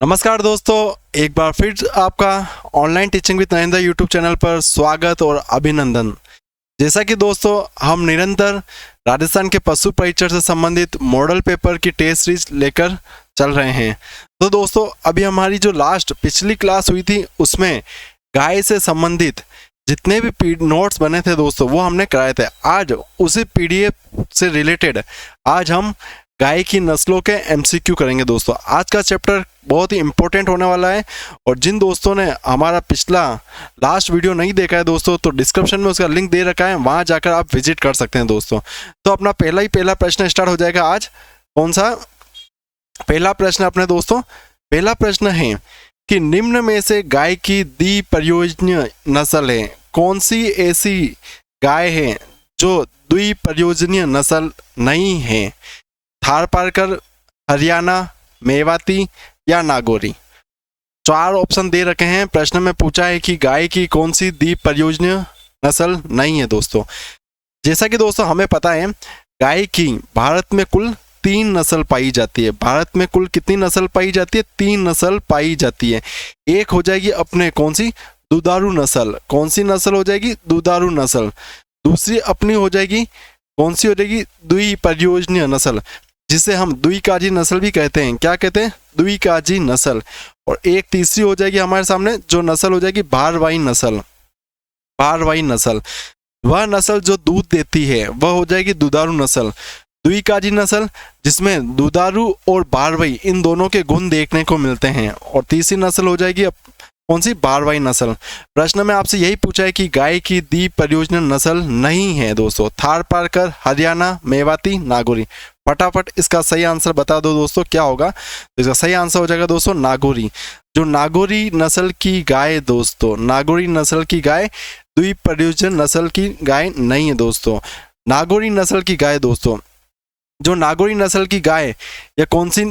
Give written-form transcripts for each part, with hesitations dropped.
नमस्कार दोस्तों, एक बार फिर आपका online teaching with Narendra YouTube channel पर स्वागत और अभिनंदन। जैसा कि दोस्तों हम निरंतर राजस्थान के पशु परिचर से संबंधित मॉडल पेपर की टेस्ट सीरीज लेकर चल रहे हैं। तो दोस्तों अभी हमारी जो लास्ट पिछली क्लास हुई थी उसमें गाय से संबंधित जितने भी नोट्स बने थे दोस्तों वो हमने कराए थे। आज उसी पीडीएफ से रिलेटेड आज हम गाय की नस्लों के एमसीक्यू करेंगे दोस्तों। आज का चैप्टर बहुत ही इंपॉर्टेंट होने वाला है और जिन दोस्तों ने हमारा पिछला लास्ट वीडियो नहीं देखा है दोस्तों तो डिस्क्रिप्शन में उसका लिंक दे रखा है, वहां जाकर आप विजिट कर सकते हैं दोस्तों। तो अपना पहला प्रश्न स्टार्ट हो जाएगा आज। कौन सा पहला प्रश्न अपने दोस्तों? पहला प्रश्न है कि निम्न में से गाय की द्विप्रयोजनीय नस्ल है। कौन सी ऐसी गाय है जो द्विप्रयोजनीय नस्ल नहीं है? थारपारकर, हरियाणा, मेवाती या नागौरी। चार ऑप्शन दे रखे हैं। प्रश्न में पूछा है कि गाय की कौन सी द्विप्रयोजनीय नस्ल नहीं है दोस्तों। जैसा कि दोस्तों हमें पता है गाय की भारत में कुल 3 नस्ल पाई जाती है। भारत में कुल कितनी नस्ल पाई जाती है? 3 नस्ल पाई जाती है। एक हो जाएगी अपने कौन सी? दुधारू नस्ल। कौन सी नस्ल हो जाएगी? दुधारू नस्ल। दूसरी अपनी हो जाएगी कौन सी? हो जाएगी द्विप्रयोजनीय नस्ल, जिसे हम द्विकाजी नस्ल भी कहते हैं। क्या कहते हैं? द्विकाजी नस्ल। और एक तीसरी हो जाएगी हमारे सामने जो नस्ल हो जाएगी भारवाही नस्ल। भारवाही नस्ल वह नस्ल जो दूध देती है वह हो जाएगी दुधारू नस्ल। द्विकाजी नस्ल जिसमें दुधारू और भारवाही इन दोनों के गुण देखने को मिलते हैं। और तीसरी नस्ल हो जाएगी कौन सी? भारवाही नस्ल। प्रश्न में आपसे यही पूछा है कि गाय की द्विप्रयोजनीय नस्ल नहीं है दोस्तों। थारपारकर, हरियाणा, मेवाती, नागौरी। फटाफट इसका सही आंसर बता दो दोस्तों, क्या होगा? तो इसका सही आंसर हो जाएगा दोस्तों नागौरी। जो नागौरी नस्ल की गाय दोस्तों, नागौरी नस्ल की गाय द्विप्रयोजन नस्ल की गाय नहीं है दोस्तों। नागौरी नस्ल की गाय दोस्तों, जो नागौरी नस्ल की गाय या कौन सी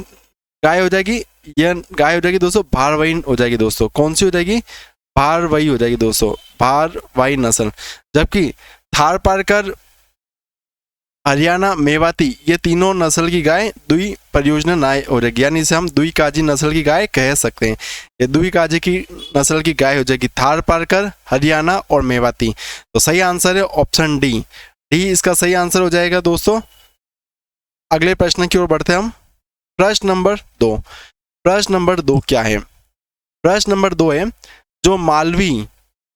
गाय हो जाएगी? यह गाय हो जाएगी दोस्तों भारवाही हो जाएगी दोस्तों। कौन सी हो जाएगी? भारवाही हो जाएगी दोस्तों, भारवाही नस्ल। जबकि थारपारकर, हरियाणा, मेवाती ये तीनों नस्ल की गाय द्विप्रयोजन नाय हो जाएगी, यानी इसे हम द्विकाजी नस्ल की गाय कह सकते हैं। ये द्विकाजी की नस्ल की गाय हो जाएगी थारपारकर, हरियाणा और मेवाती। तो सही आंसर है ऑप्शन डी। डी इसका सही आंसर हो जाएगा दोस्तों। अगले प्रश्न की ओर बढ़ते हैं हम। प्रश्न नंबर 2। प्रश्न नंबर 2 क्या है? प्रश्न नंबर 2 है जो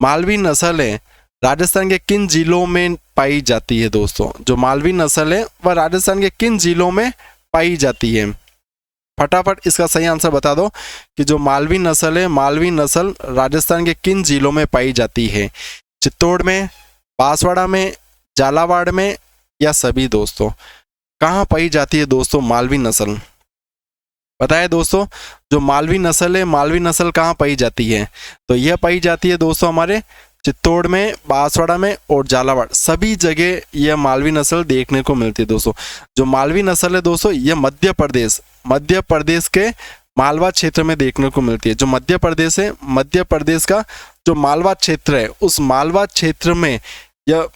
मालवी नस्ल है राजस्थान के किन जिलों में पाई जाती है दोस्तों? जो मालवी नस्ल है वह राजस्थान के किन जिलों में पाई जाती है? फटाफट इसका सही आंसर बता दो कि जो मालवी नस्ल है, मालवी नस्ल राजस्थान के किन जिलों में पाई जाती है? चित्तौड़ में, बांसवाड़ा में, झालावाड़ में या सभी दोस्तों? कहाँ पाई जाती है दोस्तों मालवी नस्ल? बताए दोस्तों, जो मालवी नस्ल है, मालवी नस्ल कहाँ पाई जाती है? तो यह पाई जाती है दोस्तों हमारे चित्तौड़ में, बांसवाड़ा में और झालावाड़, सभी जगह यह मालवी नस्ल देखने को मिलती है दोस्तों। जो मालवी नस्ल है दोस्तों यह मध्य प्रदेश के मालवा क्षेत्र में देखने को मिलती है। जो मध्य प्रदेश है, मध्य प्रदेश का जो मालवा क्षेत्र है उस मालवा क्षेत्र में यह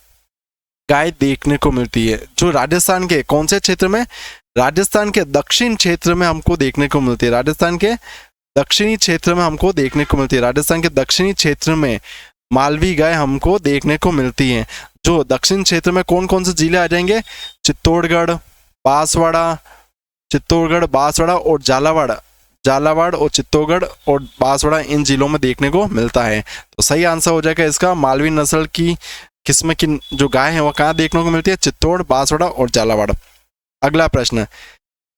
गाय देखने को मिलती है। जो राजस्थान के कौन से क्षेत्र में? राजस्थान के दक्षिण क्षेत्र में हमको देखने को मिलती है। राजस्थान के दक्षिणी क्षेत्र में हमको देखने को मिलती है। राजस्थान के दक्षिणी क्षेत्र में मालवी गाय हमको देखने को मिलती है। जो दक्षिण क्षेत्र में कौन कौन से जिले आ जाएंगे? चित्तौड़गढ़, बांसवाड़ा और झालावाड़ और चित्तौड़गढ़ और बांसवाड़ा इन जिलों में देखने को मिलता है। तो सही आंसर हो जाएगा इसका मालवी नस्ल की किस्म की जो गाय है वह कहाँ देखने को मिलती है? चित्तौड़, बांसवाड़ा और झालावाड़। अगला प्रश्न,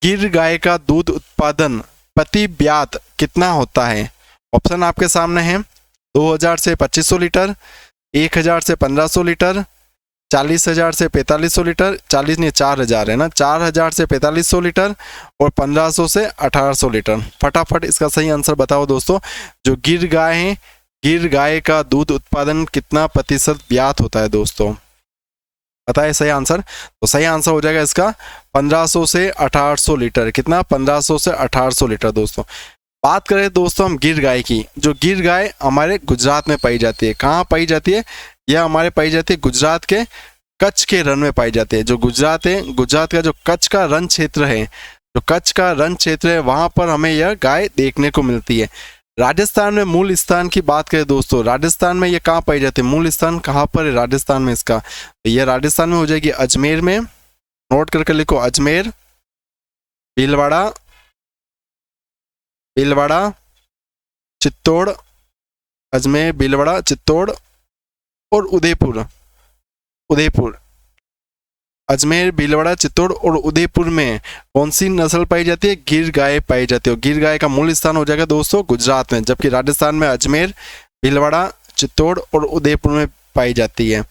गिर गाय का दूध उत्पादन प्रति ब्यात कितना होता है? ऑप्शन आपके सामने है 2000 से 2500 लीटर, 1000 से 1500 लीटर, 40,000 से 4500 लीटर, 4000 है ना, 4000 से 4500 लीटर और 1500 से 1800 लीटर। फटाफट इसका सही आंसर बताओ दोस्तों। जो गिर गाय है, गिर गाय का दूध उत्पादन कितना प्रतिशत ब्यात होता है दोस्तों? बताए सही आंसर। तो सही आंसर हो जाएगा इसका 1500 से 1800 लीटर। कितना? 1500 से 1800 लीटर दोस्तों। बात करें दोस्तों हम गिर गाय की, जो गिर गाय हमारे गुजरात में पाई जाती है। कहाँ पाई जाती है? यह हमारे पाई जाती है गुजरात के कच्छ के रण में पाई जाती है। जो गुजरात है, गुजरात का जो कच्छ का रण क्षेत्र है जो कच्छ का रण क्षेत्र है वहां पर हमें यह गाय देखने को मिलती है। राजस्थान में मूल स्थान की बात करें दोस्तों, राजस्थान में ये कहाँ पाई जाती है, मूल स्थान कहाँ पर है राजस्थान में इसका, तो यह राजस्थान में हो जाएगी अजमेर में। नोट करके लिखो, अजमेर, भीलवाड़ा, भीलवाड़ा, चित्तौड़, अजमेर, भीलवाड़ा, चित्तौड़ और उदयपुर। उदयपुर, अजमेर, भीलवाड़ा, चित्तौड़ और उदयपुर में कौन सी नस्ल पाई जाती है, गिर गाय पाई जाती है। गिर गाय का मूल स्थान हो जाएगा दोस्तों गुजरात में, जबकि राजस्थान में अजमेर, भीलवाड़ा, चित्तौड़ और उदयपुर में पाई जाती है।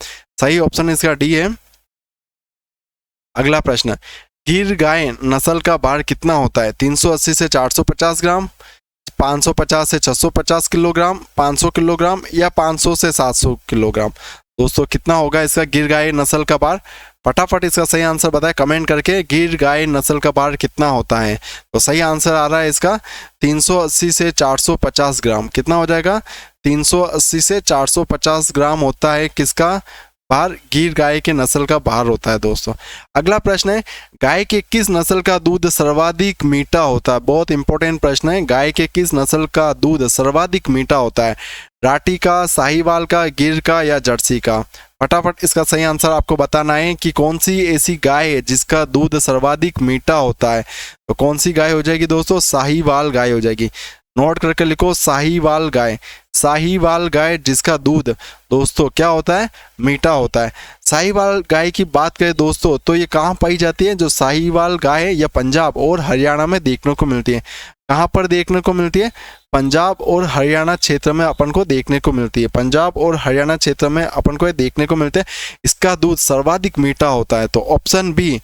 सही ऑप्शन इसका डी है। अगला प्रश्न, गिर गाय नस्ल का भार कितना होता है, 380 से 450 ग्राम, 550 से 650 किलोग्राम, 500 किलोग्राम या 500 से 700 किलोग्राम। दोस्तों कितना होगा इसका गिर गाय नस्ल का भार, फटाफट इसका सही आंसर बताएं कमेंट करके, गिर गाय नस्ल का भार कितना होता है। तो सही आंसर आ रहा है इसका 380 से 450 ग्राम। कितना हो जाएगा, 380 से 450 ग्राम होता है किसका भार, गिर गाय के नस्ल का भार होता है दोस्तों। अगला प्रश्न है, गाय के किस नस्ल का दूध सर्वाधिक मीठा होता है। बहुत इंपॉर्टेंट प्रश्न है, गाय के किस नस्ल का दूध सर्वाधिक मीठा होता है, राठी का, साहिवाल का, गिर का या जर्सी का। फटाफट इसका सही आंसर आपको बताना है कि कौन सी ऐसी गाय है जिसका दूध सर्वाधिक मीठा होता है। तो कौन सी गाय हो जाएगी दोस्तों, साहिवाल गाय हो जाएगी। नोट करके लिखो, साहिवाल गाय। साहिवाल गाय जिसका दूध दोस्तों क्या होता है, मीठा होता है। साहिवाल गाय की बात करें दोस्तों तो ये कहाँ पाई जाती है, जो साहिवाल गाय है यह पंजाब और हरियाणा में देखने को मिलती है। कहाँ पर देखने को मिलती है, पंजाब और हरियाणा क्षेत्र में अपन को देखने को मिलती है। पंजाब और हरियाणा क्षेत्र में अपन को देखने को मिलते हैं। इसका दूध सर्वाधिक मीठा होता है। तो ऑप्शन बी,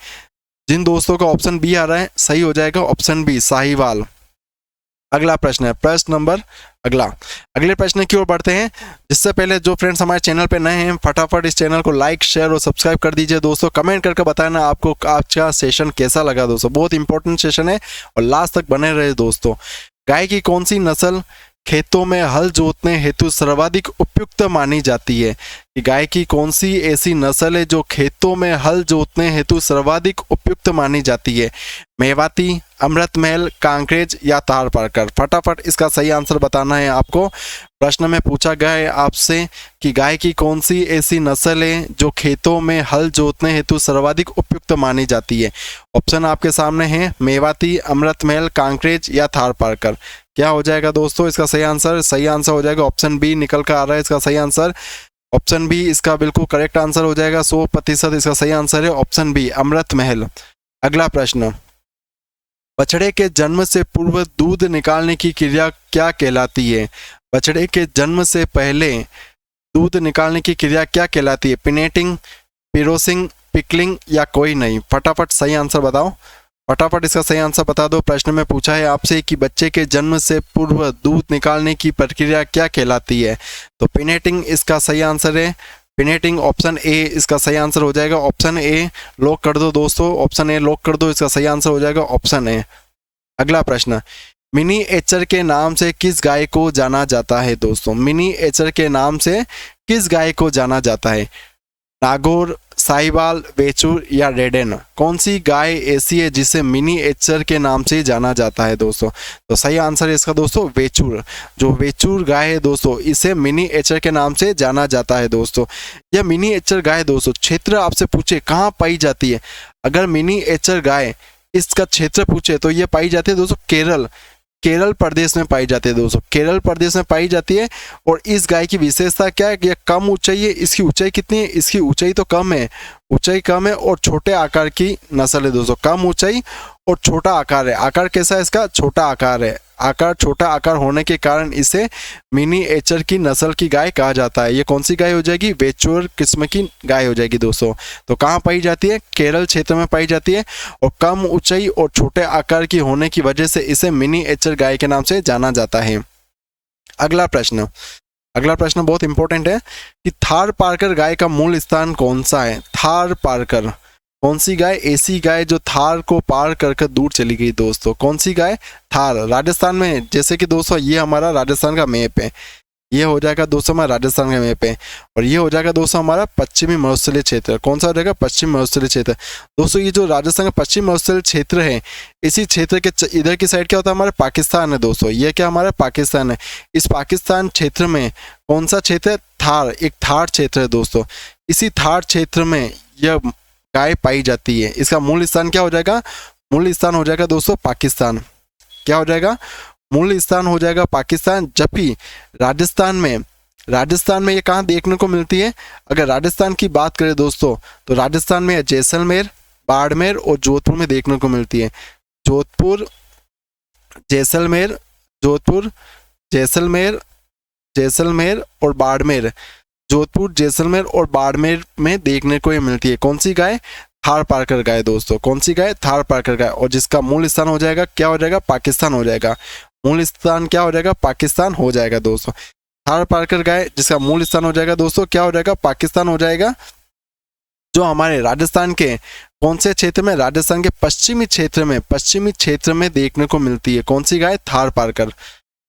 जिन दोस्तों का ऑप्शन बी आ रहा है सही हो जाएगा ऑप्शन बी, साहिवाल। अगला प्रश्न है, प्रश्न नंबर अगले प्रश्न की ओर बढ़ते हैं। जिससे पहले जो फ्रेंड्स हमारे चैनल पे नए हैं फटाफट इस चैनल को लाइक, शेयर और सब्सक्राइब कर दीजिए दोस्तों। कमेंट करके बताना आपको आज का सेशन कैसा लगा दोस्तों, बहुत इंपॉर्टेंट सेशन है और लास्ट तक बने रहे दोस्तों। गाय की कौन सी नस्ल खेतों में हल जोतने हेतु सर्वाधिक उपयुक्त मानी जाती है, कि गाय की कौन सी ऐसी नस्ल है जो खेतों में हल जोतने हेतु सर्वाधिक उपयुक्त मानी जाती है, मेवाती, अमृतमहल, कांकरेज या थारपारकर। फटाफट इसका सही आंसर बताना है आपको। प्रश्न में पूछा गया है आपसे कि गाय की कौन सी ऐसी नस्ल है जो खेतों में हल जोतने हेतु सर्वाधिक उपयुक्त मानी जाती है। ऑप्शन आपके सामने हैं, मेवाती, अमृतमहल, कांकरेज या थारपारकर। क्या हो जाएगा दोस्तों इसका सही आंसर, सही आंसर हो जाएगा ऑप्शन बी निकल कर आ रहा है इसका सही आंसर। ऑप्शन बी इसका बिल्कुल करेक्ट आंसर हो जाएगा, 100% इसका सही आंसर है ऑप्शन बी, अमृतमहल। अगला प्रश्न, बछड़े के जन्म से पूर्व दूध निकालने की क्रिया क्या कहलाती है। बछड़े के जन्म से पहले दूध निकालने की क्रिया क्या कहलाती है, पिनेटिंग, पिरोसिंग, पिकलिंग या कोई नहीं। फटाफट सही आंसर बताओ, फटाफट इसका सही आंसर बता दो। प्रश्न में पूछा है आपसे कि बच्चे के जन्म से पूर्व दूध निकालने की प्रक्रिया क्या कहलाती है, तो पिनेटिंग इसका सही आंसर है। पिनेटिंग ऑप्शन ए इसका सही आंसर हो जाएगा। ऑप्शन ए लॉक कर दो दोस्तों, ऑप्शन ए लॉक कर दो, इसका सही आंसर हो जाएगा ऑप्शन ए। अगला प्रश्न, मिनी एचर के नाम से किस गाय को जाना जाता है दोस्तों। मिनी एचर के नाम से किस गाय को जाना जाता है, नागौर, साहिवाल, वेचूर या रेडेन। कौन सी गाय ऐसी है जिसे मिनी एचर के नाम से जाना जाता है दोस्तों, तो सही आंसर है इसका दोस्तों वेचूर। जो वेचूर गाय है दोस्तों इसे मिनी एचर के नाम से जाना जाता है दोस्तों। यह मिनी एचर गाय दोस्तों क्षेत्र आपसे पूछे कहाँ पाई जाती है, अगर मिनी एचर गाय इसका क्षेत्र पूछे तो ये पाई जाती है दोस्तों केरल प्रदेश में पाई जाती है दोस्तों, केरल प्रदेश में पाई जाती है। और इस गाय की विशेषता क्या है कि यह कम ऊंचाई है। इसकी ऊंचाई कितनी है, इसकी ऊंचाई तो कम है, ऊंचाई कम है और छोटे आकार की नस्ल है दोस्तों। कम ऊंचाई और छोटा आकार है। आकार कैसा है इसका, छोटा आकार है। आकार छोटा आकार होने के कारण इसे मिनी एचर की नस्ल की गाय कहा जाता है। ये कौन सी गाय हो जाएगी, वेचूर किस्म की गाय हो जाएगी दोस्तों। तो कहाँ पाई जाती है, केरल क्षेत्र में पाई जाती है और कम ऊंचाई और छोटे आकार की होने की वजह से इसे मिनी एचर गाय के नाम से जाना जाता है। अगला प्रश्न बहुत इंपॉर्टेंट है कि थारपारकर गाय का मूल स्थान कौन सा है। थारपारकर कौन सी गाय ऐसी गाय जो थार को पार कर दूर चली गई दोस्तों, कौन सी गाय, थार राजस्थान में। जैसे कि दोस्तों ये हमारा राजस्थान का मैप है, ये हो जाएगा दोस्तों हमारा राजस्थान के मैप पे, और ये हो जाएगा दोस्तों हमारा पश्चिमी मरुस्थलीय क्षेत्र। कौन सा हो जाएगा? पश्चिमी मरुस्थलीय क्षेत्र। दोस्तों ये जो राजस्थान का पश्चिमी मरुस्थलीय क्षेत्र है, इसी क्षेत्र के इधर की साइड क्या होता है? हमारा पाकिस्तान है दोस्तों। ये क्या हमारा पाकिस्तान है। इस पाकिस्तान क्षेत्र में कौन सा क्षेत्र है? थार, एक थार क्षेत्र है दोस्तों। इसी थार क्षेत्र में यह गाय पाई जाती है। इसका मूल स्थान क्या हो जाएगा? मूल स्थान हो जाएगा दोस्तों पाकिस्तान। क्या हो जाएगा? मूल स्थान हो जाएगा पाकिस्तान। जबकि राजस्थान में ये कहाँ देखने को मिलती है? अगर राजस्थान की बात करें दोस्तों, तो राजस्थान में जैसलमेर, बाड़मेर और जोधपुर में देखने को मिलती है। जोधपुर, जैसलमेर, जोधपुर, जैसलमेर और बाड़मेर। जोधपुर, जैसलमेर और बाड़मेर में देखने को ये मिलती है। कौन सी गाय? थार पारकर गाय दोस्तों। कौन सी गाय? थार पारकर गाय। और जिसका मूल स्थान हो जाएगा क्या हो जाएगा? पाकिस्तान हो जाएगा। मूल स्थान क्या हो जाएगा? पाकिस्तान हो जाएगा दोस्तों। थार पारकर गाय जिसका मूल स्थान हो जाएगा दोस्तों क्या हो जाएगा? पाकिस्तान हो जाएगा। जो हमारे राजस्थान के कौन से क्षेत्र में? राजस्थान के पश्चिमी क्षेत्र में देखने को मिलती है। कौन सी गाय? थार पारकर।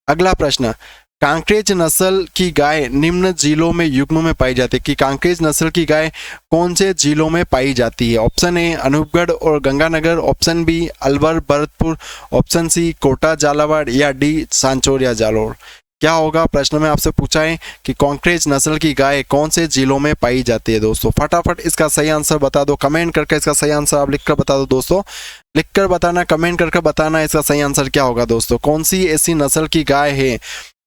अगला प्रश्न, कांकरेज नस्ल की गाय निम्न जिलों में युग्म में पाई जाती है। कि कांकरेज नस्ल की गाय कौन से जिलों में पाई जाती है? ऑप्शन ए अनूपगढ़ और Ganganagar, option B Alwar Bharatpur, option C Kota Jhalawar, या डी सांचौर या जालोर। क्या होगा? प्रश्न में आपसे पूछा है कि कांकरेज नस्ल की गाय कौन से जिलों में पाई जाती है दोस्तों। फटाफट इसका सही आंसर बता दो, कमेंट करके इसका सही आंसर आप लिखकर बता दो दोस्तों। लिखकर बताना, कमेंट करके बताना इसका सही आंसर क्या होगा दोस्तों। कौन सी ऐसी नस्ल की गाय है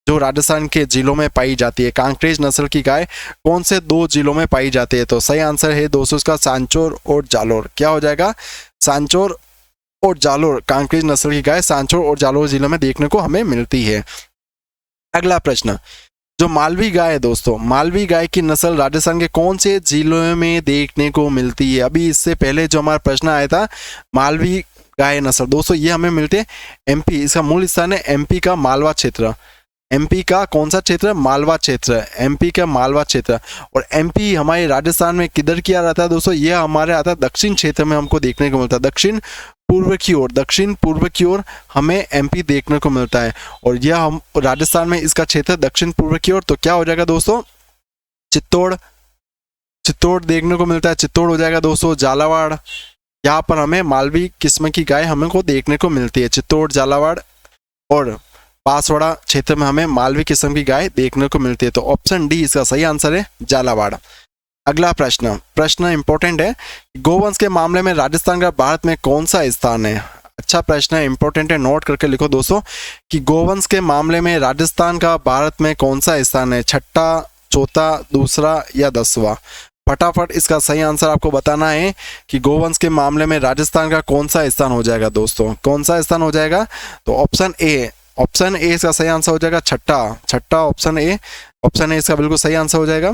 जो राजस्थान के जिलों में पाई जाती है? कांकरेज नस्ल की गाय कौन से 2 जिलों में पाई जाती है? तो सही आंसर है दोस्तों इसका सांचौर और जालोर। क्या हो जाएगा? सांचौर और जालोर। कांकरेज नस्ल की गाय सांचौर और जालोर जिलों में देखने को हमें मिलती है। अगला प्रश्न, जो मालवी गाय है दोस्तों, मालवी गाय की नस्ल राजस्थान के कौन से जिलों में देखने को मिलती है? अभी इससे पहले जो हमारा प्रश्न आया था मालवी गाय नस्ल दोस्तों, ये हमें मिलते हैं एमपी। इसका मूल स्थान है एमपी का मालवा क्षेत्र। एमपी का कौन सा क्षेत्र? मालवा क्षेत्र। एमपी का मालवा क्षेत्र। और एमपी हमारे राजस्थान में किधर किया जाता है दोस्तों? यह हमारे आता है दक्षिण क्षेत्र में हमको देखने को मिलता है। दक्षिण पूर्व की ओर हमें एमपी देखने को मिलता है। और यह हम राजस्थान में इसका क्षेत्र दक्षिण पूर्व की ओर। तो क्या हो जाएगा दोस्तों? चित्तौड़ देखने को मिलता है। चित्तौड़ हो जाएगा दोस्तों। झालावाड़, यहाँ पर हमें मालवी किस्म की गाय हमें को देखने को मिलती है। चित्तौड़, झालावाड़ और बांसवाड़ा क्षेत्र में हमें मालवी किस्म की गाय देखने को मिलती है। तो ऑप्शन डी इसका सही आंसर है, झालावाड़। अगला प्रश्न इंपॉर्टेंट है। गोवंश के मामले में राजस्थान का भारत में कौन सा स्थान है? अच्छा प्रश्न है, इंपॉर्टेंट है, नोट करके लिखो दोस्तों कि गोवंश के मामले में राजस्थान का भारत में कौन सा स्थान है? छठा, चौथा, दूसरा या 10वां? फटाफट इसका सही आंसर आपको बताना है कि गोवंश के मामले में राजस्थान का कौन सा स्थान हो जाएगा दोस्तों। कौन सा स्थान हो जाएगा? तो ऑप्शन ए इसका सही आंसर हो जाएगा छठा ऑप्शन ए इसका बिल्कुल सही आंसर हो जाएगा।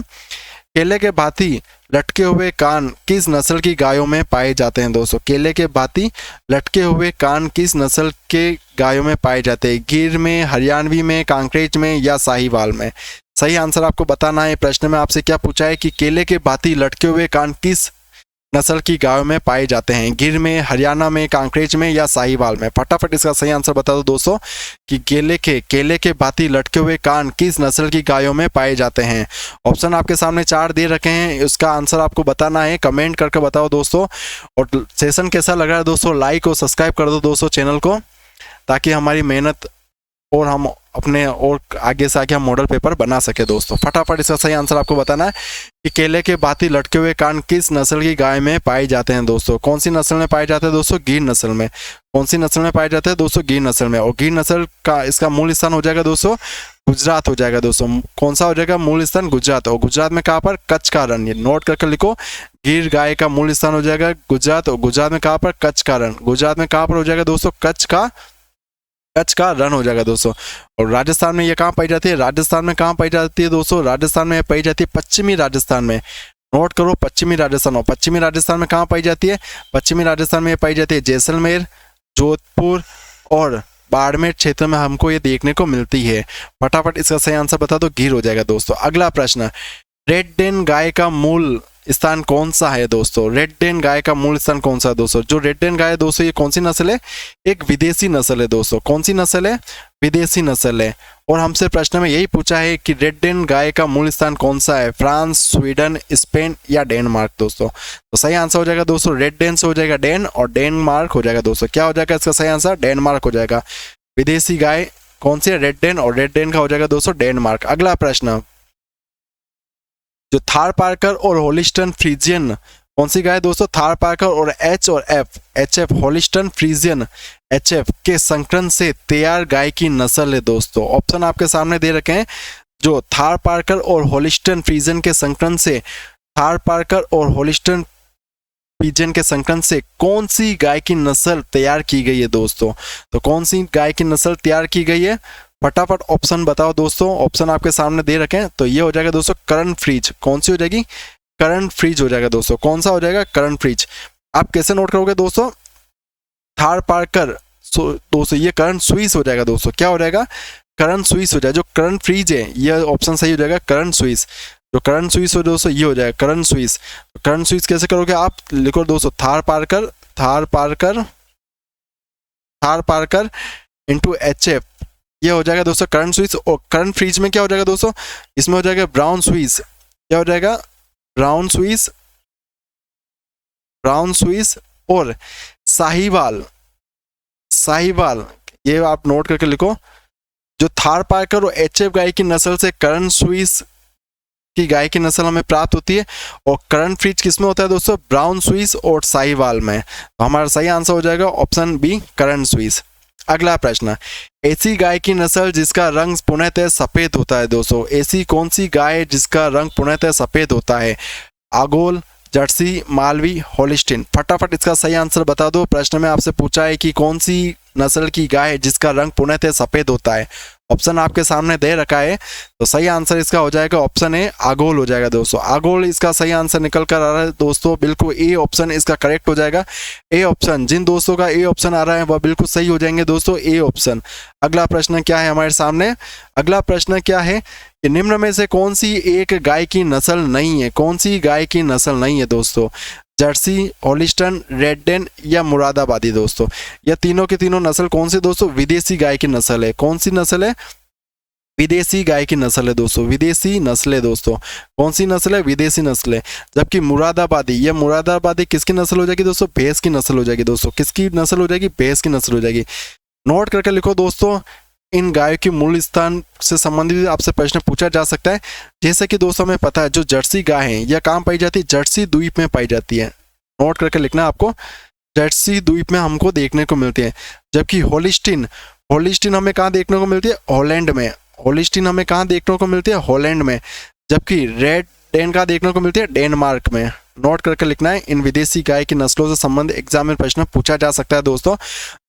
केले के भांति लटके हुए कान किस नस्ल की गायों में पाए जाते हैं दोस्तों? केले के भांति लटके हुए कान किस नस्ल के गायों में पाए जाते हैं? गिर में, हरियाणवी में, कांकरेज में या साहिवाल में? सही आंसर आपको बताना है। प्रश्न में आपसे क्या पूछा है कि केले के भांति लटके हुए कान किस नस्ल की गायों में पाए जाते हैं? गिर में, हरियाणा में, कांकरेज में या साहिवाल में? फटाफट इसका सही आंसर बता दो दोस्तों कि केले के भांति लटके हुए कान किस नस्ल की गायों में पाए जाते हैं। ऑप्शन आपके सामने 4 दे रखे हैं, उसका आंसर आपको बताना है, कमेंट करके बताओ दोस्तों। और सेशन कैसा लग रहा है दोस्तों, लाइक और सब्सक्राइब कर दो दोस्तों चैनल को, ताकि हमारी मेहनत और हम अपने और आगे से आगे हम मॉडल पेपर बना सके दोस्तों। फटाफट इसका सही आंसर आपको बताना है कि केले के भांति लटके हुए कान किस नस्ल की गाय में पाए जाते हैं दोस्तों। कौन सी नस्ल में पाए जाते हैं दोस्तों? गिर नस्ल में। कौन सी नस्ल में पाए जाते हैं दोस्तों? गिर नस्ल में। और गिर नस्ल का इसका मूल स्थान हो जाएगा दोस्तों गुजरात हो जाएगा दोस्तों। कौन सा हो जाएगा मूल स्थान? गुजरात। और गुजरात में कहाँ पर? कच्छ का रण। ये नोट करके लिखो, गिर गाय का मूल स्थान हो जाएगा गुजरात। और गुजरात में कहाँ पर? कच्छ का रण। गुजरात में कहाँ पर हो जाएगा दोस्तों? कच्छ का रण हो जाएगा दोस्तों। और राजस्थान में ये कहाँ पाई जाती है? राजस्थान में कहाँ पाई जाती है दोस्तों? राजस्थान में पाई जाती है पश्चिमी राजस्थान में। नोट करो, पश्चिमी राजस्थान। और पश्चिमी राजस्थान में कहाँ पाई जाती है? पश्चिमी राजस्थान में पाई जाती है जैसलमेर, जोधपुर और बाड़मेर क्षेत्र में हमको ये देखने को मिलती है। फटाफट इसका सही आंसर बता दो, गिर हो जाएगा दोस्तों। अगला प्रश्न, रेड डेन गाय का मूल स्थान कौन सा है दोस्तों? रेड डेन गाय का मूल स्थान कौन सा है दोस्तों? जो रेड डेन गाय है दोस्तों, ये कौन सी नस्ल है? एक विदेशी नस्ल है दोस्तों। कौन सी नस्ल है? विदेशी नस्ल है। और हमसे प्रश्न में यही पूछा है कि रेड डेन गाय का मूल स्थान कौन सा है? फ्रांस, स्वीडन, स्पेन या डेनमार्क दोस्तों। तो सही आंसर हो जाएगा दोस्तों रेड डेन से हो जाएगा डेन और डेनमार्क हो जाएगा दोस्तों। क्या हो जाएगा इसका सही आंसर? डेनमार्क हो जाएगा। विदेशी गाय कौन सी है? रेड डेन, और रेड डेन का हो जाएगा दोस्तों डेनमार्क। अगला प्रश्न, जो थार पार्कर और होलिस्टन फ्रीजियन कौन सी गाय दोस्तों? थार पार्कर और एच एफ होलिस्टन फ्रीजियन HF के संकरण से तैयार गाय की नस्ल है दोस्तों। ऑप्शन आपके सामने दे रखे हैं। जो थार पार्कर और होलिस्टन फ्रीजियन के संकरण से, थार पार्कर और होलिस्टन फ्रीजियन के संकरण से कौन सी गाय की नस्ल तैयार की गई है दोस्तों? तो कौन सी गाय की नस्ल तैयार की गई है? फटाफट ऑप्शन बताओ दोस्तों। ऑप्शन आपके सामने दे रखे हैं। तो ये हो जाएगा दोस्तों करण फ्रीज। कौन सी हो जाएगी? करण फ्रीज हो जाएगा दोस्तों। कौन सा हो जाएगा? करण फ्रीज। आप कैसे नोट करोगे दोस्तों? थार पार्कर दोस्तों ये करण स्विस हो जाएगा दोस्तों। क्या हो जाएगा? करण स्विस हो जाएगा। जो करण फ्रीज है ये ऑप्शन सही हो जाएगा, करण स्विस। जो करण स्विस हो दोस्तों ये हो जाएगा करण स्विस। करण स्विस कैसे करोगे? आप लिखो दोस्तों Thar Parker, Thar Parker, Thar Parker into HF, ये हो जाएगा दोस्तों करण स्विस। और करण फ्रीज में क्या हो जाएगा दोस्तों? इसमें हो जाएगा ब्राउन स्विस। क्या हो जाएगा? ब्राउन स्विस, ब्राउन स्विस और साहिवाल, साहिवाल, ये आप नोट करके लिखो। जो थार पार्कर और HF गाय की नस्ल से करण स्विस की गाय की नस्ल हमें प्राप्त होती है। और करण फ्रीज किसमें होता है दोस्तों? ब्राउन स्विस और साहिवाल में। तो हमारा सही आंसर हो जाएगा ऑप्शन बी, करण स्विस। अगला प्रश्न, ऐसी गाय की नस्ल जिसका रंग पूर्णतः सफेद होता है दोस्तों। ऐसी कौन सी गाय जिसका रंग पूर्णतः सफेद होता है? आगोल, जर्सी, मालवी, होलिस्टीन। फटाफट इसका सही आंसर बता दो। प्रश्न में आपसे पूछा है कि कौन सी नस्ल की गाय जिसका रंग पूर्णतः सफेद होता है। ऑप्शन आपके सामने दे रखा है। तो सही आंसर इसका हो जाएगा ऑप्शन ए, आगोल हो जाएगा दोस्तों। आगोल इसका सही आंसर निकल कर आ रहा है दोस्तों। बिल्कुल ए ऑप्शन इसका करेक्ट हो जाएगा। ए ऑप्शन, जिन दोस्तों का ए ऑप्शन आ रहा है वह बिल्कुल सही हो जाएंगे दोस्तों, ए ऑप्शन। अगला प्रश्न क्या है हमारे सामने? अगला प्रश्न क्या है कि निम्न में से कौन सी एक गाय की नस्ल नहीं है? कौन सी गाय की नस्ल नहीं है दोस्तों? जर्सी, होलिस्टन, रेड डेन या मुरादाबादी दोस्तों। यह तीनों के तीनों नस्ल कौन सी दोस्तों? विदेशी गाय की नस्ल है। कौन सी नस्ल है? विदेशी गाय की नस्ल है दोस्तों। विदेशी नस्ल है दोस्तों। कौन सी नस्ल है? विदेशी नस्ल है। जबकि मुरादाबादी, यह मुरादाबादी किसकी नस्ल हो जाएगी दोस्तों? भैंस की नस्ल हो जाएगी दोस्तों। किसकी नस्ल हो जाएगी? भैंस की नस्ल हो जाएगी। नोट करके लिखो दोस्तों। इन गायों के मूल स्थान से संबंधित आपसे प्रश्न पूछा जा सकता है। जैसे कि दोस्तों हमें पता है जो जर्सी गाय है यह कहाँ पाई जाती है? जर्सी द्वीप में पाई जाती है। नोट करके लिखना आपको, जर्सी द्वीप में हमको देखने को मिलती है। जबकि होलिस्टीन, होलिस्टीन हमें कहाँ देखने को मिलती है? हॉलैंड में। होलिस्टीन हमें कहाँ देखने को मिलती है? हॉलैंड में। जबकि रेड डेन कहाँ देखने को मिलती है? डेनमार्क में। नोट करके लिखना है। इन विदेशी गाय की नस्लों से संबंधित एग्जाम में प्रश्न पूछा जा सकता है दोस्तों।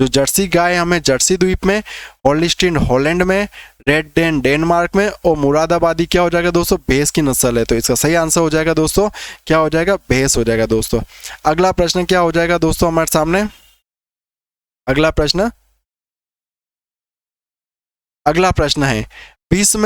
जो जर्सी गाय हमें जर्सी द्वीप में, होलिस्टीन हॉलैंड में, रेड डेन डेनमार्क में और मुरादाबादी क्या हो जाएगा दोस्तों? भैंस की नस्ल है। तो इसका सही आंसर हो जाएगा दोस्तों, क्या हो जाएगा? भैंस हो जाएगा दोस्तों। अगला प्रश्न क्या हो जाएगा दोस्तों हमारे सामने? अगला प्रश्न, अगला प्रश्न है विश्व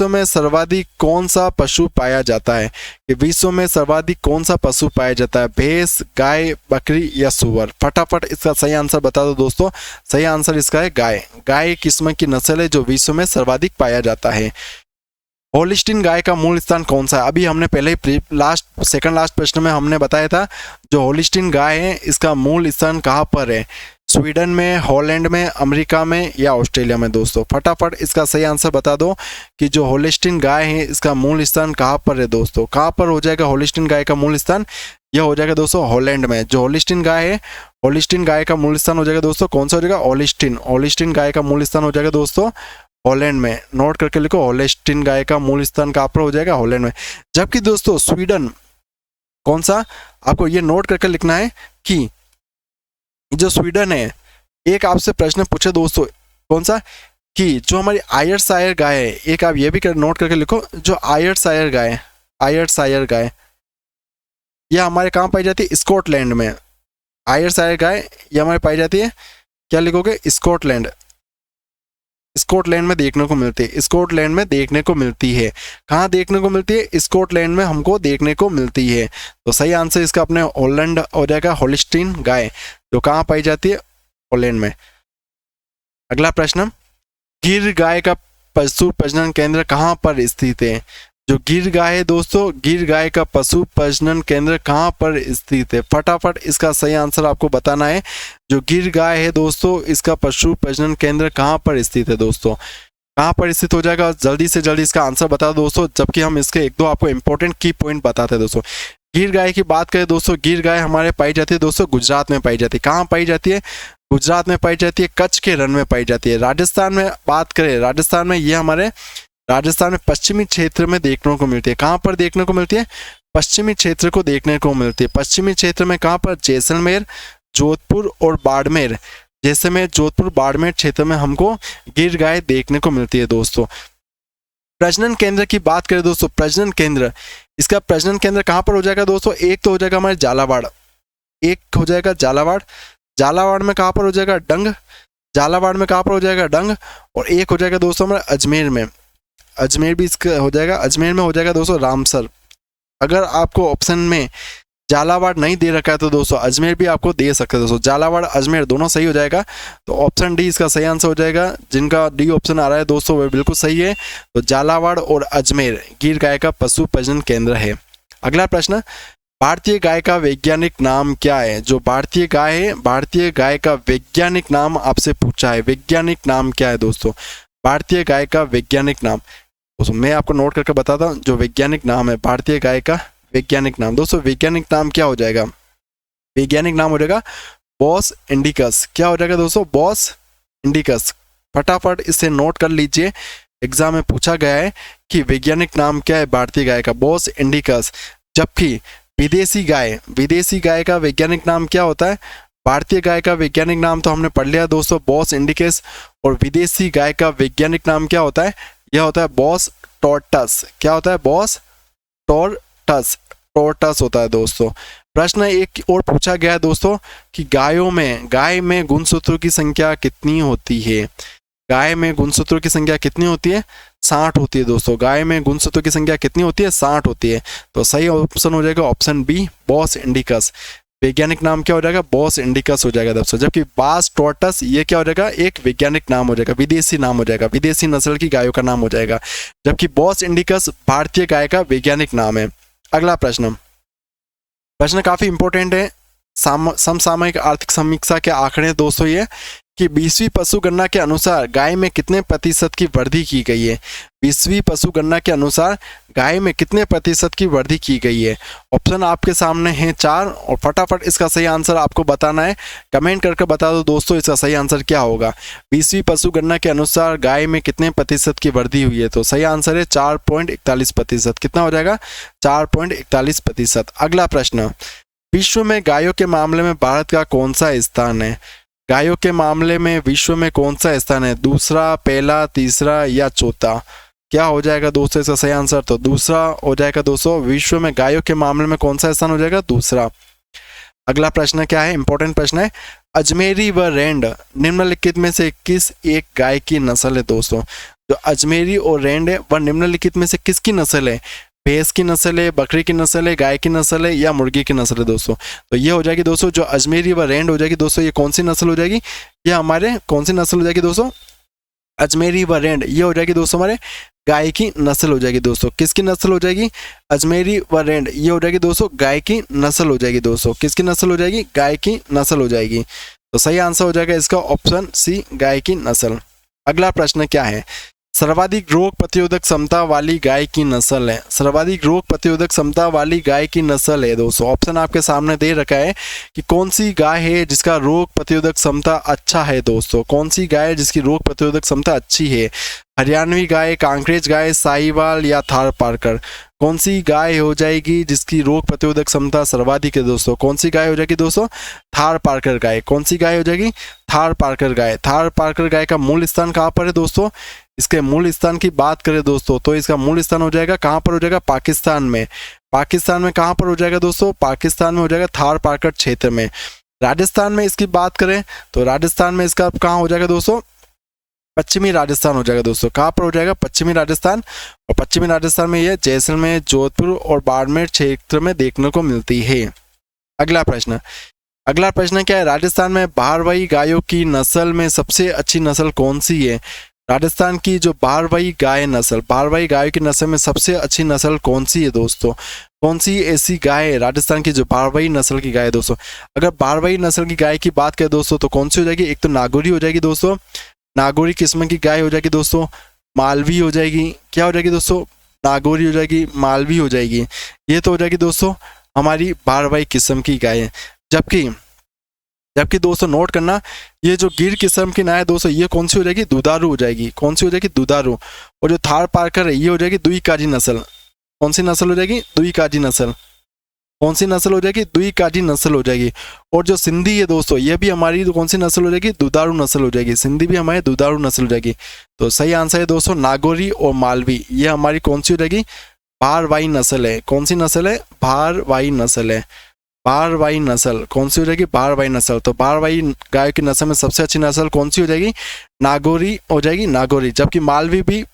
में सर्वाधिक कौन सा पशु पाया जाता है? कि विश्व में सर्वाधिक कौन सा पशु पाया जाता है? भैंस, गाय, बकरी या सुअर? फटाफट इसका सही आंसर बता दो दोस्तों। सही आंसर इसका है गाय। गाय किस्म की नस्ल है जो विश्व में सर्वाधिक पाया जाता है। होलिस्टीन गाय का मूल स्थान कौन सा है? अभी हमने पहले सेकंड लास्ट प्रश्न में हमने बताया था जो होलिस्टीन गाय है इसका मूल स्थान कहाँ पर है? स्वीडन में, हॉलैंड में, अमेरिका में या ऑस्ट्रेलिया में दोस्तों। फटाफट इसका सही आंसर बता दो कि जो होलिस्टीन गाय है इसका मूल स्थान कहाँ पर है दोस्तों। कहाँ पर हो जाएगा होलिस्टीन गाय का मूल स्थान? यह हो जाएगा दोस्तों हॉलैंड में। जो होलिस्टीन गाय है, होलिस्टीन गाय का मूल स्थान हो जाएगा दोस्तों कौन सा हो जाएगा? होलिस्टीन। होलिस्टीन गाय का मूल स्थान हो जाएगा दोस्तों हॉलैंड में। नोट करके लिखो, होलिस्टीन गाय का मूल स्थान कहाँ पर हो जाएगा? हॉलैंड में। जबकि दोस्तों स्वीडन कौन सा? आपको ये नोट करके लिखना है कि जो स्वीडन है, एक आपसे प्रश्न पूछे दोस्तों कौन सा? कि जो हमारी आयरशायर गाय है, एक आप ये भी नोट करके लिखो, जो आयरशायर गाय, आयरशायर गाय यह हमारे कहाँ पाई जाती है? स्कॉटलैंड में। आयरशायर गाय ये हमारे पाई जाती है, क्या लिखोगे? स्कॉटलैंड। स्कॉटलैंड में देखने को मिलती है, स्कॉटलैंड में देखने को मिलती है। कहाँ देखने को मिलती है? स्कॉटलैंड में हमको देखने को मिलती है। तो सही आंसर इसका अपने हॉलैंड हो जाएगा, होल्स्टीन गाय, जो कहाँ पाई जाती है? हॉलैंड में। अगला प्रश्न, गिर गाय का पशु प्रजनन केंद्र कहाँ पर स्थित है? जो गिर गाय है दोस्तों, गिर गाय का पशु प्रजनन केंद्र कहाँ पर स्थित है? फटाफट इसका सही आंसर आपको बताना है। जो गिर गाय है दोस्तों, इसका पशु प्रजनन केंद्र कहाँ पर स्थित है दोस्तों? कहाँ पर स्थित हो जाएगा? जल्दी से जल्दी इसका आंसर बता दो दोस्तों, जबकि हम इसके एक दो आपको इंपॉर्टेंट की पॉइंट बताते हैं दोस्तों। गिर गाय की बात करें दोस्तों, गिर गाय हमारे पाई जाती है दोस्तों गुजरात में पाई जाती है। कहाँ पाई जाती है? गुजरात में पाई जाती है, कच्छ के रण में पाई जाती है। राजस्थान में बात करें, राजस्थान में ये हमारे राजस्थान में पश्चिमी क्षेत्र में देखने को मिलती है। कहाँ पर देखने को मिलती है? पश्चिमी क्षेत्र को देखने को मिलती है। पश्चिमी क्षेत्र में कहाँ पर? जैसलमेर, जोधपुर और बाड़मेर। जैसलमेर, जोधपुर, बाड़मेर क्षेत्र में हमको गिर गाय देखने को मिलती है दोस्तों। प्रजनन केंद्र की बात करें दोस्तों, प्रजनन केंद्र, इसका प्रजनन केंद्र कहाँ पर हो जाएगा दोस्तों? एक तो हो जाएगा हमारे झालावाड़, एक हो जाएगा झालावाड़, झालावाड़ में कहाँ पर हो जाएगा? डंग, झालावाड़ में कहाँ पर हो जाएगा? डंग, और एक हो जाएगा दोस्तों हमारे अजमेर में, अजमेर भी इसका हो जाएगा, अजमेर में हो जाएगा दोस्तों रामसर। अगर आपको ऑप्शन में झालावाड़ नहीं दे रखा है तो दोस्तों अजमेर भी आपको दे सकते हैं दोस्तों। झालावाड़ अजमेर दोनों सही हो जाएगा, तो ऑप्शन डी इसका सही आंसर हो जाएगा। जिनका डी ऑप्शन आ रहा है दोस्तों वह बिल्कुल सही है। तो झालावाड़ और अजमेर गिर गाय का पशु प्रजनन केंद्र है। अगला प्रश्न, भारतीय गाय का वैज्ञानिक नाम क्या है? जो भारतीय गाय है, भारतीय गाय का वैज्ञानिक नाम आपसे पूछा है, वैज्ञानिक नाम क्या है दोस्तों? भारतीय गाय का वैज्ञानिक नाम दोस्तों मैं आपको नोट करके बताता हूँ। जो वैज्ञानिक नाम है भारतीय गाय का वैज्ञानिक नाम दोस्तों, वैज्ञानिक नाम क्या हो जाएगा? वैज्ञानिक नाम हो जाएगा बॉस इंडिकस। क्या हो जाएगा दोस्तों? Bos indicus. फटाफट इसे नोट कर लीजिए, एग्जाम में पूछा गया है कि वैज्ञानिक नाम क्या है भारतीय गाय का? Bos indicus. जबकि विदेशी गाय, विदेशी गाय का वैज्ञानिक नाम क्या होता है? भारतीय गाय का वैज्ञानिक नाम तो हमने पढ़ लिया दोस्तों, बॉस इंडिकस। और विदेशी गाय का वैज्ञानिक नाम क्या होता है? यह होता है बॉस टॉर्टस। क्या होता है? बॉस टॉर्टस, टॉर्टस होता है दोस्तों। प्रश्न एक और पूछा गया है दोस्तों कि गाय में गुणसूत्रों की संख्या कितनी होती है? गाय में गुणसूत्रों की संख्या कितनी होती है? 60 होती है दोस्तों। गाय में गुणसूत्रों की संख्या कितनी होती है? 60 होती है। तो सही ऑप्शन हो जाएगा ऑप्शन बी, बॉस इंडिकस। वैज्ञानिक नाम क्या हो जाएगा? बॉस इंडिकस हो जाएगा दोस्तों। जबकि बास टॉर्टस ये क्या हो जाएगा? एक वैज्ञानिक नाम हो जाएगा, विदेशी नाम हो जाएगा, विदेशी नस्ल की गायों का नाम हो जाएगा। जबकि बॉस इंडिकस भारतीय गाय का वैज्ञानिक नाम है। अगला प्रश्न, प्रश्न काफी इंपॉर्टेंट है। समसामयिक आर्थिक समीक्षा के आंकड़े दोस्तों ये कि 20वीं पशु गणना के अनुसार गाय में कितने प्रतिशत की वृद्धि की गई है? 20वीं पशु गणना के अनुसार गाय में कितने प्रतिशत की वृद्धि की गई है? ऑप्शन आपके सामने हैं 4 और फटाफट इसका सही आंसर आपको बताना है। कमेंट करके बता दो दोस्तों इसका सही आंसर क्या होगा। 20वीं पशु गणना के अनुसार गाय में कितने प्रतिशत की वृद्धि हुई है? तो सही आंसर है 4.41%। कितना हो जाएगा? 4.41%। अगला प्रश्न, विश्व में गायों के मामले में भारत का कौन सा स्थान है? गायों के मामले में विश्व में कौन सा स्थान है? दूसरा, पहला, तीसरा या चौथा? क्या हो जाएगा दोस्तों इसका सही आंसर? तो दूसरा हो जाएगा दोस्तों। विश्व में गायों के मामले में कौन सा स्थान हो जाएगा? दूसरा। अगला प्रश्न क्या है? इंपॉर्टेंट प्रश्न है। अजमेरी व रेंड निम्नलिखित में से किस एक गाय की नस्ल है दोस्तों? जो अजमेरी और रेंड है वह निम्नलिखित में से किसकी नस्ल है? भैंस की नस्ल है, बकरी की नस्ल है, गाय की नस्ल है या मुर्गी की नस्ल है दोस्तों? तो ये हो जाएगी दोस्तों जो अजमेरी व रेंड हो जाएगी दोस्तों, ये कौन सी नस्ल हो जाएगी? ये हमारे कौन सी नस्ल हो जाएगी दोस्तों? अजमेरी व रेंड। ये हो जाएगी दोस्तों हमारे गाय की नस्ल हो जाएगी दोस्तों। किसकी नस्ल हो जाएगी? अजमेरी व रेंड। ये हो जाएगी दोस्तों गाय की नस्ल हो जाएगी दोस्तों। किसकी नस्ल हो जाएगी? गाय की नस्ल हो जाएगी। तो सही आंसर हो जाएगा इसका ऑप्शन सी, गाय की नस्ल। अगला प्रश्न क्या है? सर्वाधिक रोग प्रतिरोधक क्षमता वाली गाय की नस्ल है। सर्वाधिक रोग प्रतिरोधक क्षमता वाली गाय की नस्ल है दोस्तों। ऑप्शन आपके सामने दे रखा है कि कौन सी गाय है जिसका रोग प्रतिरोधक क्षमता अच्छा है दोस्तों। कौन सी गाय है जिसकी रोग प्रतिरोधक क्षमता अच्छी है? हरियाणवी गाय, कांकरेज गाय, साहिवाल या थार पारकर? कौन सी गाय हो जाएगी जिसकी रोग प्रतिरोधक क्षमता सर्वाधिक है दोस्तों? कौन सी गाय हो जाएगी दोस्तों? थार पारकर गाय। कौन सी गाय हो जाएगी? थार पारकर गाय। थार पारकर गाय का मूल स्थान कहाँ पर है दोस्तों? इसके मूल स्थान की बात करें दोस्तों तो इसका मूल स्थान हो जाएगा कहाँ पर हो जाएगा? पाकिस्तान में। पाकिस्तान में कहाँ पर हो जाएगा दोस्तों? पाकिस्तान में हो जाएगा थार पारकर क्षेत्र में। राजस्थान में इसकी बात करें तो राजस्थान में इसका कहाँ हो जाएगा दोस्तों? पश्चिमी राजस्थान हो जाएगा दोस्तों। कहाँ पर हो जाएगा? पश्चिमी राजस्थान। और पश्चिमी राजस्थान में यह जैसलमेर, जोधपुर और बाड़मेर क्षेत्र में देखने को मिलती है। अगला प्रश्न क्या है? राजस्थान में भारवाही गायों की नस्ल में सबसे अच्छी नस्ल कौन सी है? राजस्थान की जो भारवाही गायों की नस्ल में सबसे अच्छी नस्ल कौन सी है दोस्तों? कौन सी ऐसी गाय है राजस्थान की जो भारवाही नस्ल की गाय है दोस्तों? अगर भारवाही नस्ल की गाय की बात करें दोस्तों तो कौन सी हो जाएगी? एक तो नागौरी हो जाएगी दोस्तों, नागौरी किस्म की गाय हो जाएगी दोस्तों। मालवी हो जाएगी। क्या हो जाएगी दोस्तों? नागौरी हो जाएगी, मालवी हो जाएगी। ये तो हो जाएगी दोस्तों हमारी भारवाही किस्म की गाय है। जबकि दोस्तों नोट करना, ये जो गिर किस्म की गाय है दोस्तों, ये कौन सी हो जाएगी? दुधारू हो जाएगी। कौन सी हो जाएगी? दुधारू। और जो थार पारकर है ये हो जाएगी दुई-काजी नस्ल। कौन सी नस्ल हो जाएगी? दुई-काजी नस्ल। कौन सी नस्ल हो जाएगी? दुई-काजी नस्ल हो जाएगी। और जो सिंधी है दोस्तों, ये भी हमारी कौन सी नस्ल हो जाएगी? दुधारू नस्ल हो जाएगी। सिंधी भी हमारी दुधारू नस्ल हो जाएगी। तो सही आंसर है दोस्तों नागौरी और मालवी। ये हमारी कौन सी हो जाएगी? भारवाही नस्ल है। कौन सी नस्ल है? भारवाही नस्ल है। भारवाही नस्ल कौन सी हो जाएगी? भारवाही नस्ल। तो भारवाही गाय की नस्ल में सबसे अच्छी नस्ल कौन सी हो जाएगी? नागौरी हो जाएगी, नागौरी। जबकि मालवी भी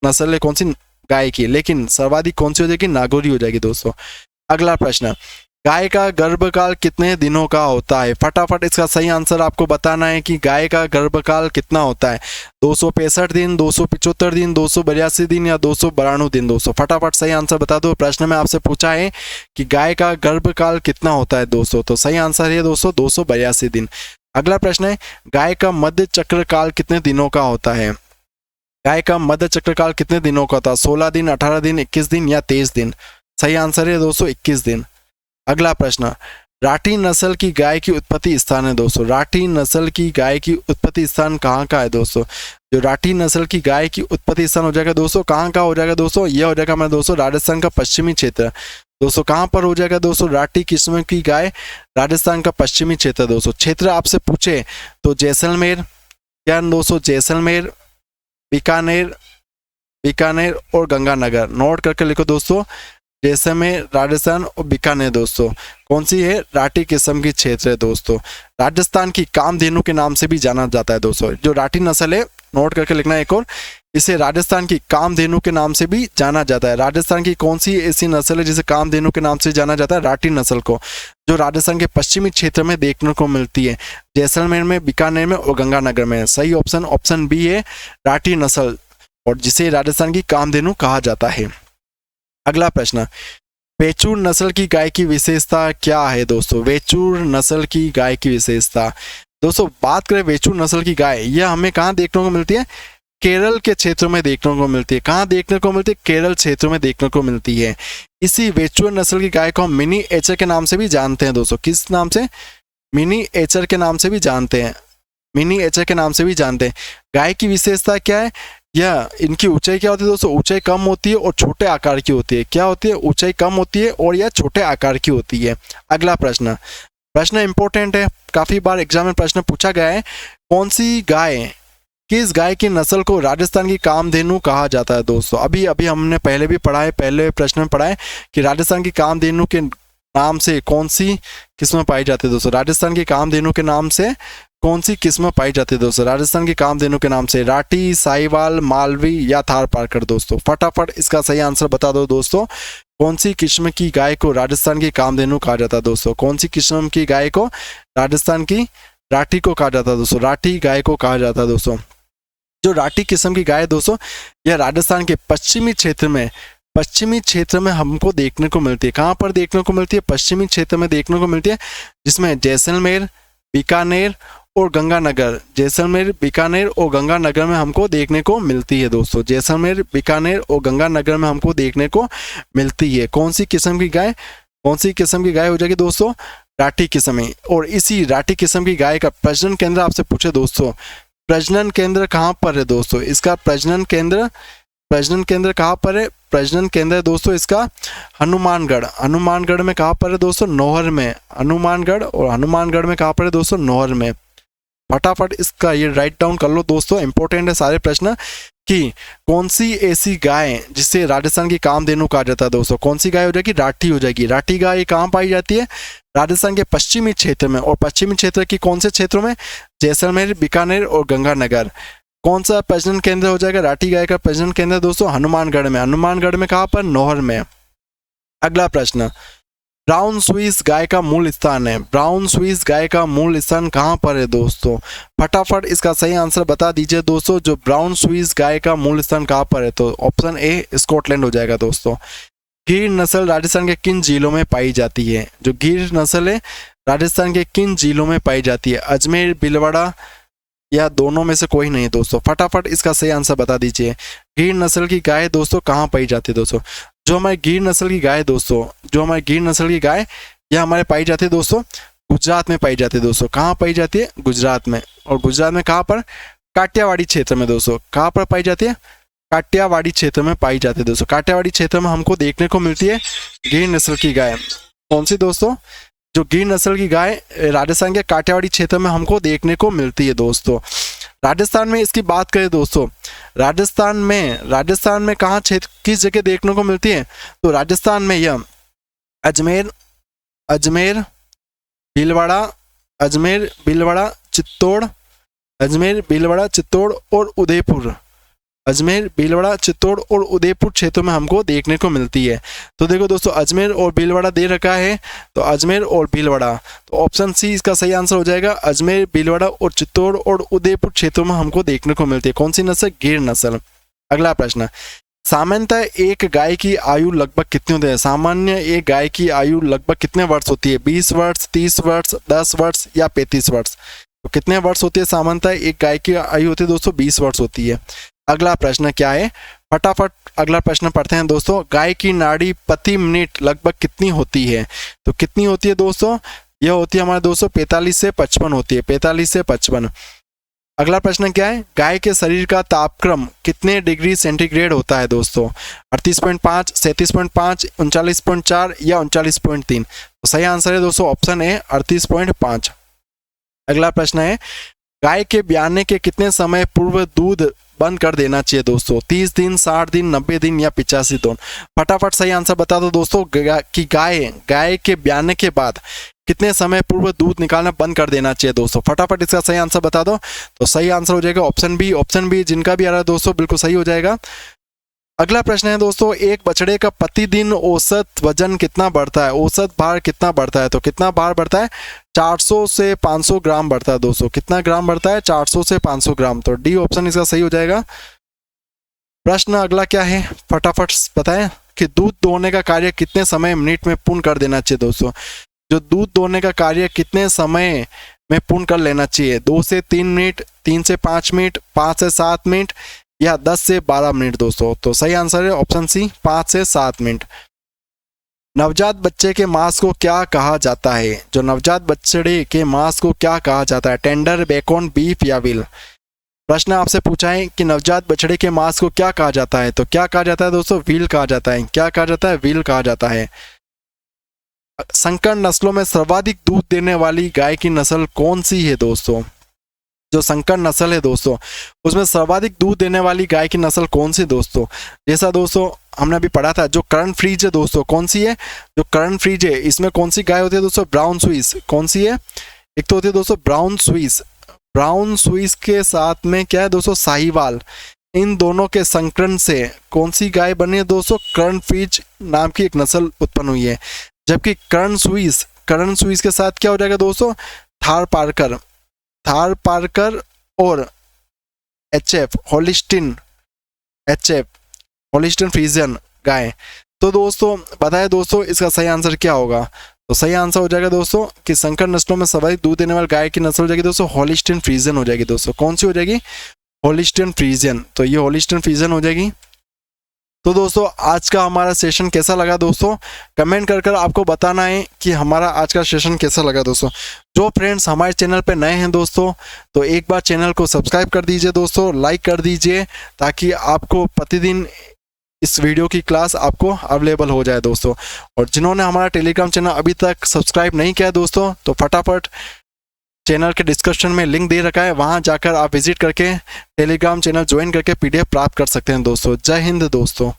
नस्ल है कौन सी? गाय की, लेकिन सर्वाधिक कौन सी हो जाएगी? नागौरी हो जाएगी दोस्तों। अगला प्रश्न, गाय का गर्भकाल कितने दिनों का होता है? फटाफट इसका सही आंसर आपको बताना है कि गाय का गर्भकाल कितना होता है। 265 दिन, 275 दिन, 282 दिन या 292 दिन दोस्तों? फटाफट सही आंसर बता दो। प्रश्न में आपसे पूछा है कि गाय का गर्भकाल कितना होता है दोस्तों, तो सही आंसर है दोस्तों 282 दिन। अगला प्रश्न है, गाय का मध्य चक्रकाल कितने दिनों का होता है? गाय का मध्य चक्रकाल कितने दिनों का होता है? 16 दिन, 18 दिन, 21 दिन या 23 दिन? सही आंसर है दोस्तों 21 दिन। अगला प्रश्न, राठी नस्ल की गाय की उत्पत्ति स्थान है दोस्तों। राठी नस्ल की गाय की उत्पत्ति स्थान कहाँ का है दोस्तों? जो राठी नस्ल की गाय की उत्पत्ति स्थान हो जाएगा दोस्तों, कहाँ का हो जाएगा दोस्तों? यह हो जाएगा हमारा दोस्तों राजस्थान का पश्चिमी क्षेत्र। दोस्तों कहाँ पर हो जाएगा दोस्तों राठी किस्म की गाय? राजस्थान का पश्चिमी क्षेत्र दोस्तों। क्षेत्र आपसे पूछे तो जैसलमेर, क्या दोस्तों? जैसलमेर, बीकानेर और गंगानगर। नोट करके लिखो दोस्तों, जैसलमेर, राजस्थान और बीकानेर दोस्तों। कौन सी है? राठी किस्म की क्षेत्र है दोस्तों। राजस्थान की कामधेनु के नाम से भी जाना जाता है दोस्तों। जो राठी नस्ल है, नोट करके लिखना है एक और, इसे राजस्थान की कामधेनु के नाम से भी जाना जाता है। राजस्थान की कौन सी ऐसी नस्ल है जिसे कामधेनु के नाम से जाना जाता है? राठी नस्ल को, जो राजस्थान के पश्चिमी क्षेत्र में देखने को मिलती है, जैसलमेर में, बीकानेर में और गंगानगर में। सही ऑप्शन बी है, राठी नस्ल, और जिसे राजस्थान की कामधेनु कहा जाता है। अगला प्रश्न, वेचूर नस्ल की गाय की विशेषता क्या है दोस्तों? वेचूर नस्ल की गाय की विशेषता दोस्तों, बात करें वेचूर नस्ल की गाय, यह हमें कहाँ देखने को मिलती है? केरल के क्षेत्र में देखने को मिलती है। कहाँ देखने को मिलती है? केरल क्षेत्र में देखने को मिलती है। इसी वेचूर नस्ल की गाय को हम मिनी एचर के नाम से भी जानते हैं दोस्तों। किस नाम से? मिनी एचर के नाम से भी जानते हैं। मिनी एचर के नाम से भी जानते हैं। गाय की विशेषता क्या है? यह इनकी ऊंचाई क्या होती है दोस्तों? ऊंचाई कम होती है और छोटे आकार की होती है। क्या होती है? ऊंचाई कम होती है और यह छोटे आकार की होती है। अगला प्रश्न इंपॉर्टेंट है, काफी बार एग्जाम में प्रश्न पूछा गया है। कौन सी गाय, किस गाय की नस्ल को राजस्थान की कामधेनु कहा जाता है दोस्तों? अभी हमने पहले भी पढ़ा है, पहले प्रश्न में पढ़ा है कि राजस्थान की कामधेनु के नाम से कौन सी किस्म पाई जाती है दोस्तों? राजस्थान की कामधेनु के नाम से कौन सी किस्म पाई जाती है दोस्तों? राजस्थान की कामधेनु के नाम से राठी, साहिवाल, मालवी या थार पारकर दोस्तों? फटाफट इसका सही आंसर बता दो दोस्तों। कौन सी किस्म की गाय को राजस्थान की कामधेनु कहा जाता है दोस्तों? कौन सी किस्म की गाय को राजस्थान की राठी को कहा जाता है दोस्तों? राठी गाय को कहा जाता है दोस्तों। जो राठी किस्म की गाय दोस्तों, यह राजस्थान के पश्चिमी क्षेत्र में हमको देखने को मिलती है। कहाँ पर देखने को मिलती है? पश्चिमी क्षेत्र में देखने को मिलती है, जिसमें जैसलमेर, बीकानेर और गंगानगर, जैसलमेर, बीकानेर और गंगानगर में हमको देखने को मिलती है दोस्तों। जैसलमेर, बीकानेर और गंगानगर में हमको देखने को मिलती है। कौन सी किस्म की गाय? कौन सी किस्म की गाय हो जाएगी दोस्तों? राठी किस्म। और इसी राठी किस्म की गाय का प्रजनन केंद्र आपसे पूछे दोस्तों, प्रजनन केंद्र कहाँ पर है दोस्तों? इसका प्रजनन केंद्र कहाँ पर है? प्रजनन केंद्र है दोस्तों इसका हनुमानगढ़ में। कहाँ पर है दोस्तों? नौहर में। हनुमानगढ़, और हनुमानगढ़ में कहाँ पर है दोस्तों? नौहर में। फटाफट इसका ये राइट डाउन कर लो दोस्तों, इंपॉर्टेंट है सारे प्रश्न, कि कौन सी ऐसी गाय जिससे राजस्थान की कामधेनु कहा जाता है दोस्तों? कौन सी गाय हो जाएगी? राठी हो जाएगी। राठी गाय कहाँ पाई जाती है? राजस्थान के पश्चिमी क्षेत्र में। और पश्चिमी क्षेत्र की कौन से क्षेत्रों में? जैसलमेर, बीकानेर और गंगानगर। कौन सा प्रजनन केंद्र हो जाएगा? राठी गाय का प्रजनन केंद्र दोस्तों हनुमानगढ़ में। हनुमानगढ़ में कहाँ पर? नौहर में। अगला प्रश्न, ब्राउन स्विस गाय का मूल स्थान है। ब्राउन स्विस गाय का मूल स्थान कहाँ पर है दोस्तों? फटाफट इसका सही आंसर बता दीजिए दोस्तों। जो ब्राउन स्विस गाय का मूल स्थान कहाँ पर है? तो ऑप्शन ए स्कॉटलैंड हो जाएगा दोस्तों। गिर नस्ल राजस्थान के किन जिलों में पाई जाती है? जो गिर नस्ल है राजस्थान के किन जिलों में पाई जाती है? अजमेर, भीलवाड़ा या दोनों में से कोई नहीं दोस्तों। फटाफट इसका सही आंसर बता दीजिए। गिर नस्ल की गाय दोस्तों कहाँ पाई जाती है दोस्तों? जो हमारी गिर नस्ल की गाय दोस्तों, जो हमारी गिर नस्ल की गाय यह हमारे पाई जाती है दोस्तों गुजरात में पाई जाती है दोस्तों। कहाँ पाई जाती है? गुजरात में। और गुजरात में कहाँ पर? काठियावाड़ी क्षेत्र में दोस्तों। कहाँ पर पाई जाती है? काठियावाड़ी क्षेत्र में पाई जाती है दोस्तों। काठियावाड़ी क्षेत्र में हमको देखने को मिलती है गिर नस्ल की गाय। कौन सी दोस्तों? जो गिर नस्ल की गाय राजस्थान के काठियावाड़ी क्षेत्र में हमको देखने को मिलती है दोस्तों। राजस्थान में इसकी बात करें दोस्तों, राजस्थान में कहाँ क्षेत्र किस जगह देखने को मिलती है? तो राजस्थान में यह अजमेर, भीलवाड़ा, चित्तौड़ और उदयपुर। अजमेर, भीलवाड़ा, चित्तौड़ और उदयपुर क्षेत्रों में हमको देखने को मिलती है। तो देखो दोस्तों अजमेर और भीलवाड़ा दे रखा है, तो अजमेर और भीलवाड़ा, तो ऑप्शन सी इसका सही आंसर हो जाएगा। अजमेर, भीलवाड़ा और चित्तौड़ और उदयपुर क्षेत्रों में हमको देखने को मिलती है। कौन सी नस्ल? गिर नस्ल। अगला प्रश्न, सामान्यतः एक गाय की आयु लगभग कितनी होती है? सामान्य एक गाय की आयु लगभग कितने वर्ष होती है? 20 वर्ष, 30 वर्ष, 10 वर्ष या 35 वर्ष? तो कितने वर्ष होती है सामान्यतः एक गाय की आयु? होती है दोस्तों 20 वर्ष होती है। अगला प्रश्न क्या है? फटाफट अगला प्रश्न पढ़ते हैं दोस्तों। गाय की नाड़ी प्रति मिनट लगभग कितनी होती है? तो कितनी होती है दोस्तों? यह होती है हमारे दोस्तों 45 से 55 होती है। 45 से 55। अगला प्रश्न क्या है? गाय के शरीर का तापक्रम कितने डिग्री सेंटीग्रेड होता है दोस्तों? 38.5, 37.5, 39.4 या 39.3? तो सही आंसर है दोस्तों ऑप्शन ए 38.5। अगला प्रश्न है, गाय के ब्याने के कितने समय पूर्व दूध बंद कर देना चाहिए दोस्तों? 30 दिन, 60 दिन, 90 दिन या 85 दिन? फटाफट सही आंसर बता दो दोस्तों कि गाय के ब्याने के बाद कितने समय पूर्व दूध निकालना बंद कर देना चाहिए दोस्तों? फटाफट इसका सही आंसर बता दो। तो सही आंसर हो जाएगा ऑप्शन बी। ऑप्शन बी जिनका भी आ रहा है दोस्तों बिल्कुल सही हो जाएगा। अगला प्रश्न है दोस्तों, एक बछड़े का प्रतिदिन औसत वजन कितना बढ़ता है? औसत भार कितना बढ़ता है? तो कितना भार बढ़ता है? 400 से 500 ग्राम बढ़ता है दोस्तों। कितना ग्राम बढ़ता है? 400 से 500 ग्राम। तो डी ऑप्शन इसका सही हो जाएगा। प्रश्न अगला क्या है? फटाफट बताएं कि दूध दोहने का कार्य कितने समय मिनट में पूर्ण कर देना चाहिए दोस्तों? जो दूध दोहने का कार्य कितने समय में पूर्ण कर लेना चाहिए? 2 से 3 मिनट, 3 से 5 मिनट, 5 से 7 मिनट या 10 से 12 मिनट दोस्तों? तो सही आंसर है ऑप्शन सी 5 से 7 मिनट। नवजात बच्चे के मांस को क्या कहा जाता है? जो नवजात बछड़े के मांस को क्या कहा जाता है? टेंडर, बेकन, बीफ या विल? प्रश्न आपसे पूछा है कि नवजात बछड़े के मांस को क्या कहा जाता है? तो क्या कहा जाता है दोस्तों? विल कहा जाता है। क्या कहा जाता है? विल कहा जाता है। संकर नस्लों में सर्वाधिक दूध देने वाली गाय की नस्ल कौन सी है दोस्तों? जो संकर नस्ल है दोस्तों उसमें सर्वाधिक दूध देने वाली गाय की नस्ल कौन सी दोस्तों? जैसा दोस्तों हमने अभी पढ़ा था, जो करंट फ्रीज है दोस्तों, कौन सी है? जो करंट फ्रीज है इसमें कौन सी गाय होती है दोस्तों? Brown Swiss. कौन सी है? एक तो होती है दोस्तों ब्राउन स्विस। ब्राउन स्विस के साथ में क्या है दोस्तों? साहिवाल। इन दोनों के संकरण से कौन सी गाय बनी है दोस्तों? करंट फ्रीज नाम की एक नस्ल उत्पन्न हुई है। जबकि करंट स्विस के साथ क्या हो जाएगा दोस्तों? थार पार्कर और HF होलिस्टीन फ्रीजियन गाय। तो दोस्तों बताए दोस्तों इसका सही आंसर क्या होगा? तो सही आंसर हो जाएगा दोस्तों कि संकर नस्लों में सर्वाधिक दूध देने वाली गाय की नस्ल हो जाएगी दोस्तों होलिस्टीन फ्रीजियन हो जाएगी दोस्तों। कौन सी हो जाएगी? Holstein Friesian. तो ये होलिस्टीन फ्रीजियन हो जाएगी। तो दोस्तों आज का हमारा सेशन कैसा लगा दोस्तों? कमेंट कर आपको बताना है कि हमारा आज का सेशन कैसा लगा दोस्तों। जो फ्रेंड्स हमारे चैनल पे नए हैं दोस्तों तो एक बार चैनल को सब्सक्राइब कर दीजिए दोस्तों, लाइक कर दीजिए ताकि आपको प्रतिदिन इस वीडियो की क्लास आपको अवेलेबल हो जाए दोस्तों। और जिन्होंने हमारा टेलीग्राम चैनल अभी तक सब्सक्राइब नहीं किया दोस्तों तो फटाफट चैनल के डिस्क्रिप्शन में लिंक दे रखा है, वहां जाकर आप विजिट करके टेलीग्राम चैनल ज्वाइन करके PDF प्राप्त कर सकते हैं दोस्तों। जय हिंद दोस्तों।